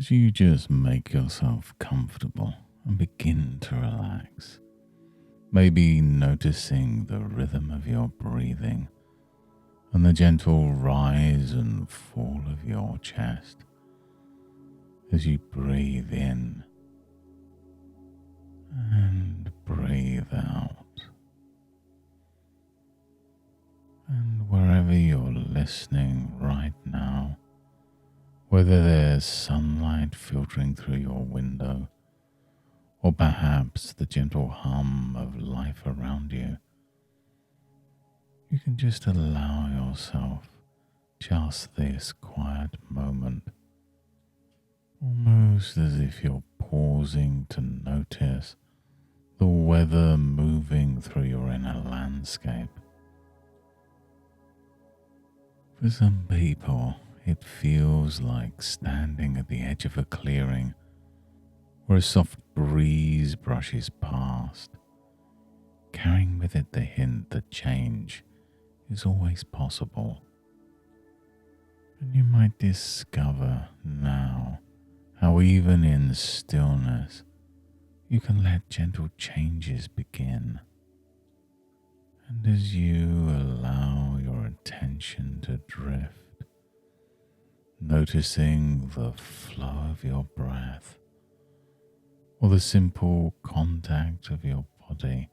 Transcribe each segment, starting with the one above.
as you just make yourself comfortable and begin to relax. Maybe noticing the rhythm of your breathing and the gentle rise and fall of your chest as you breathe in and breathe out. And wherever you're listening right now, whether there's sunlight filtering through your window or perhaps the gentle hum of life around you, you can just allow yourself just this quiet moment, almost as if you're pausing to notice the weather moving through your inner landscape. For some people, it feels like standing at the edge of a clearing where a soft breeze brushes past, carrying with it the hint that change is always possible. And you might discover now how even in stillness you can let gentle changes begin. And as you allow your attention to drift, noticing the flow of your breath or the simple contact of your body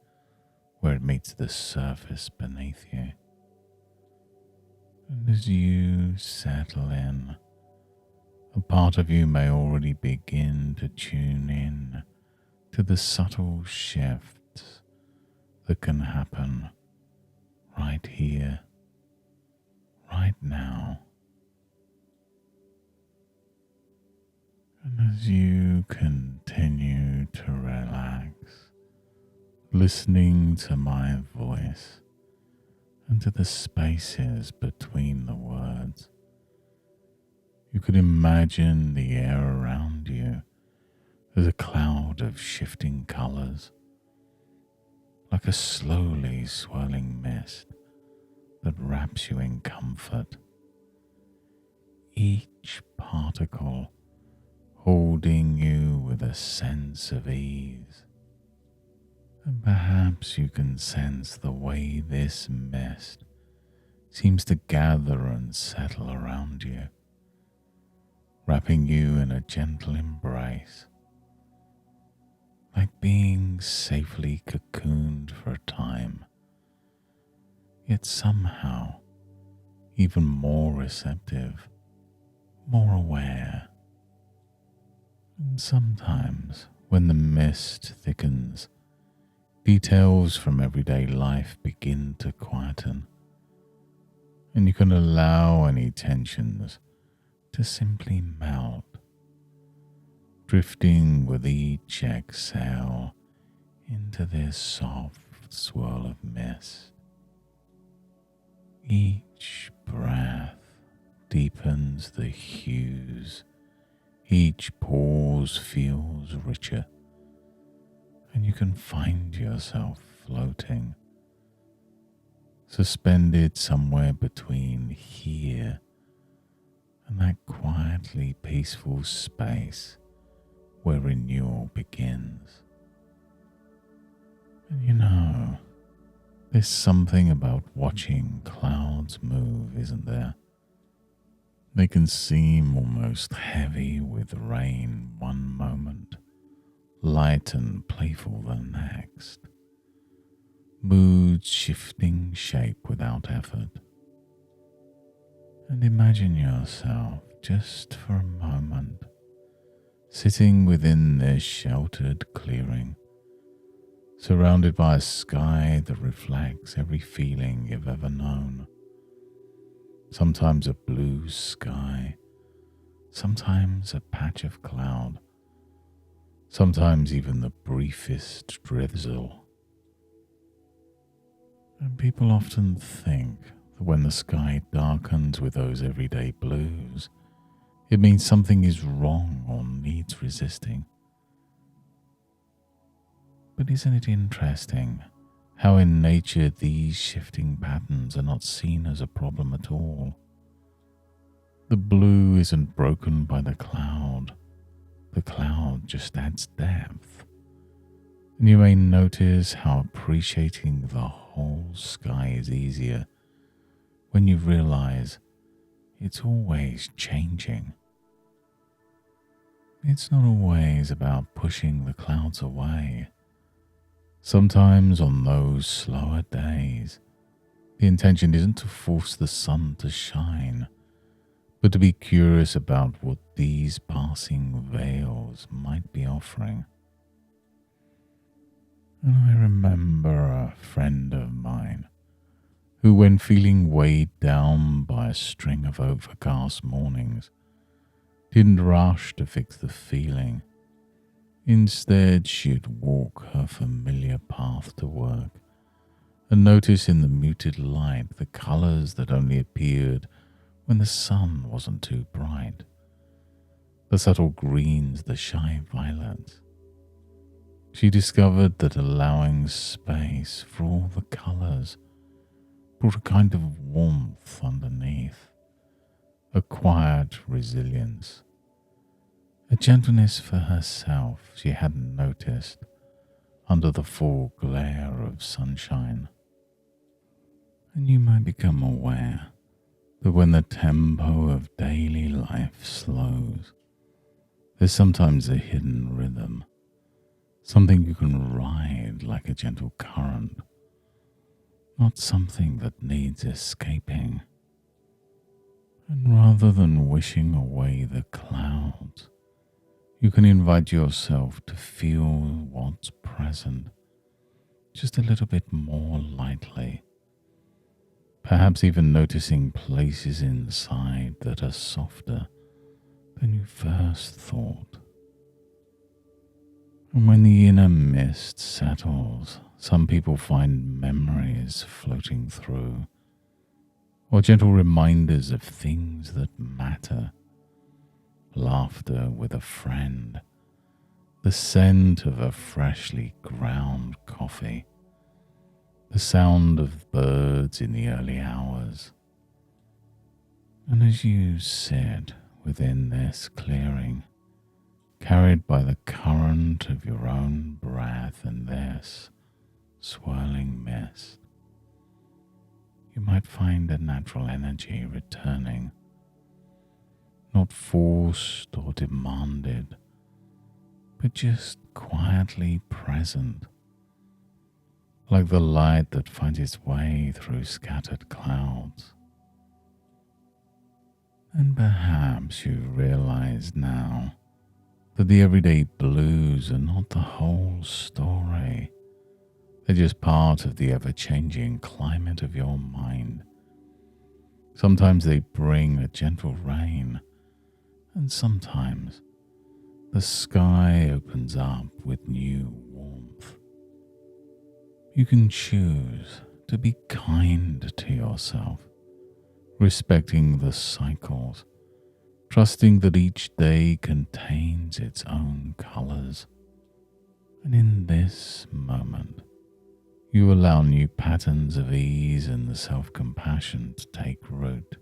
where it meets the surface beneath you. And as you settle in, a part of you may already begin to tune in to the subtle shifts that can happen right here, right now. And as you continue to relax, listening to my voice and to the spaces between the words, you could imagine the air around you as a cloud of shifting colors, like a slowly swirling mist that wraps you in comfort. Each particle holding you with a sense of ease. And perhaps you can sense the way this mist seems to gather and settle around you, wrapping you in a gentle embrace, like being safely cocooned for a time, yet somehow even more receptive, more aware. And sometimes when the mist thickens, details from everyday life begin to quieten, and you can allow any tensions to simply melt, drifting with each exhale into this soft swirl of mist. Each breath deepens the hues, each pause feels richer, and you can find yourself floating, suspended somewhere between here and that quietly peaceful space where renewal begins. And you know, there's something about watching clouds move, isn't there? They can seem almost heavy with rain one moment, light and playful the next, moods shifting shape without effort. And imagine yourself just for a moment sitting within this sheltered clearing, surrounded by a sky that reflects every feeling you've ever known. Sometimes a blue sky, sometimes a patch of cloud, sometimes even the briefest drizzle. And people often think that when the sky darkens with those everyday blues, it means something is wrong or needs resisting. But isn't it interesting how in nature these shifting patterns are not seen as a problem at all? The blue isn't broken by the cloud, the cloud just adds depth. And you may notice how appreciating the whole sky is easier when you realize it's always changing. It's not always about pushing the clouds away. Sometimes on those slower days, the intention isn't to force the sun to shine, but to be curious about what these passing veils might be offering. And I remember a friend of mine who, when feeling weighed down by a string of overcast mornings, didn't rush to fix the feeling. Instead, she'd walk her familiar path to work and notice in the muted light the colours that only appeared when the sun wasn't too bright. The subtle greens, the shy violets. She discovered that allowing space for all the colours brought a kind of warmth underneath, a quiet resilience, a gentleness for herself she hadn't noticed under the full glare of sunshine. And you might become aware that when the tempo of daily life slows, there's sometimes a hidden rhythm, something you can ride like a gentle current, not something that needs escaping. And rather than wishing away the clouds, you can invite yourself to feel what's present just a little bit more lightly. Perhaps even noticing places inside that are softer than you first thought. And when the inner mist settles, some people find memories floating through, or gentle reminders of things that matter. Laughter with a friend, the scent of a freshly ground coffee, the sound of birds in the early hours. And as you sit within this clearing, carried by the current of your own breath and this swirling mist, you might find a natural energy returning, not forced or demanded, but just quietly present, like the light that finds its way through scattered clouds. And perhaps you realize now that the everyday blues are not the whole story. They're just part of the ever-changing climate of your mind. Sometimes they bring a gentle rain, and sometimes the sky opens up with new warmth. You can choose to be kind to yourself, respecting the cycles, trusting that each day contains its own colors. And in this moment, you allow new patterns of ease and self-compassion to take root,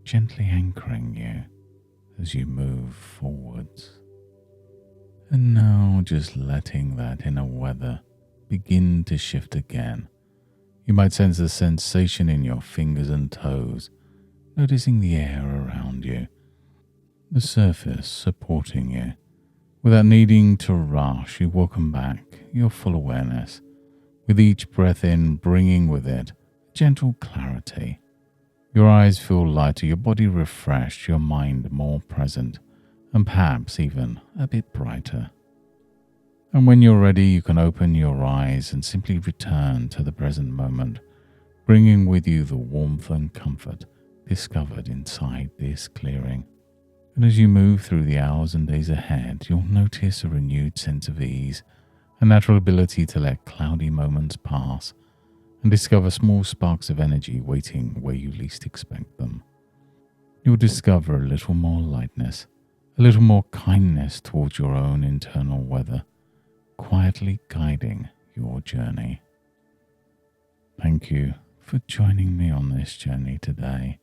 gently anchoring you as you move forwards. And now just letting that inner weather begin to shift again. You might sense the sensation in your fingers and toes, noticing the air around you, the surface supporting you. Without needing to rush, you welcome back your full awareness, with each breath in bringing with it gentle clarity. Your eyes feel lighter, your body refreshed, your mind more present, and perhaps even a bit brighter. And when you're ready, you can open your eyes and simply return to the present moment, bringing with you the warmth and comfort discovered inside this clearing. And as you move through the hours and days ahead, you'll notice a renewed sense of ease, a natural ability to let cloudy moments pass and discover small sparks of energy waiting where you least expect them. You'll discover a little more lightness, a little more kindness towards your own internal weather, quietly guiding your journey. Thank you for joining me on this journey today.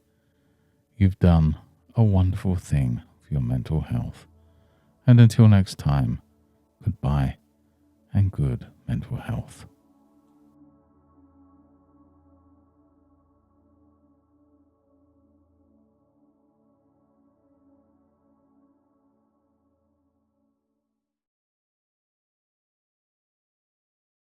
You've done a wonderful thing for your mental health, And until next time, goodbye and good mental health.